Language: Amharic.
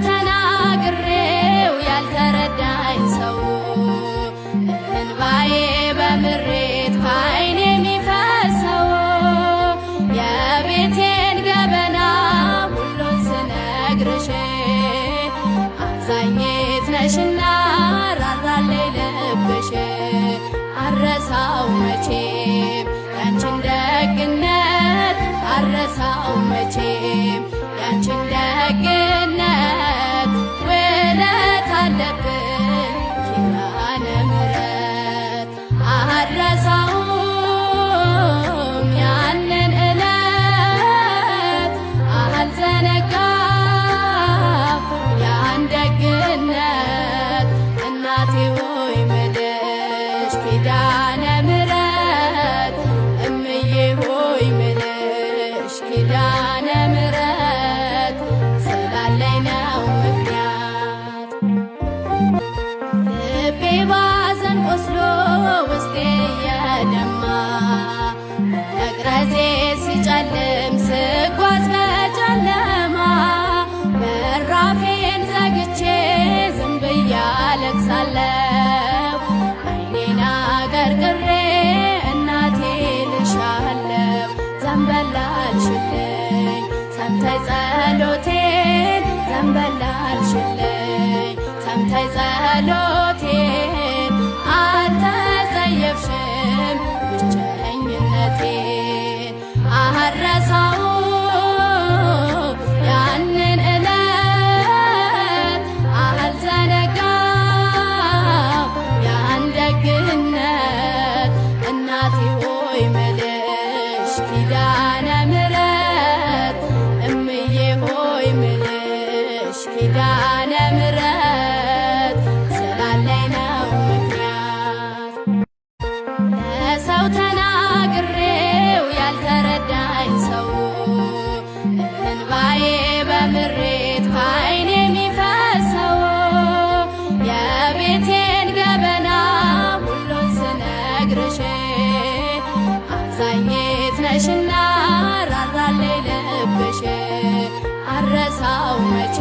ተናግሬው ያልተረዳኝ ሰው እንባዬ በምሬት ከዓይኔ የሚፈሰው የቤቴን ገበና ሁሉን ስነግርሽ አዛኝት ነሽና ራራለኝ ልብሽ አረሳው መቼም ያንቺን ደግነት አረሳው መቼም ያንቺን ደግነት ውለት አለብኝ ኪዳነ ምሕረት አረሳውም ያንን ዕለት አልዘነጋም ያን ደግነት እናቴ ሆይ ምልሽ ኪዳነ ምሕረት እምዬ ሆይ ምልሽ ኪዳነ ምሕረት ስላለኝ ነው ምክንያት ልቤ ባዘን ቆስሎ ውስጤ እየደማ መቅረዜ ሲጨልም ስጓዝ በጨለማ በራፌን ዘግቼ ዝም ብዬ አለቅሳለሁ ዓይኔን አቀርቅሬ እናቴ ልሻለሁ ዘንበል አልሽልኝ ሰምተሽ ጸሎቴን ዘንበል አልሽልኝ ሰምተሽ ጸሎቴን አልተጸየፍሽም ብቸኝነቴን አረሳውም ያንን ዕለት አልዘነጋም ያን ደግነት እናቴ ሆይ ምልሽ ኪዳነ ምሕረት እምዬ ሆይ ምልሽ ኪዳነ ምሕረት ስላለኝ ነው ምክንያት ለሰው ተናግሬው ያልተረዳኝ ሰው እንባዬ በምሬት ከዓይኔ የሚፈሰው የቤቴን ገበና ሁሉን ስነግርሽ አዛኝት ነሽና ራራለኝ ልብሽ አረሳው መቼ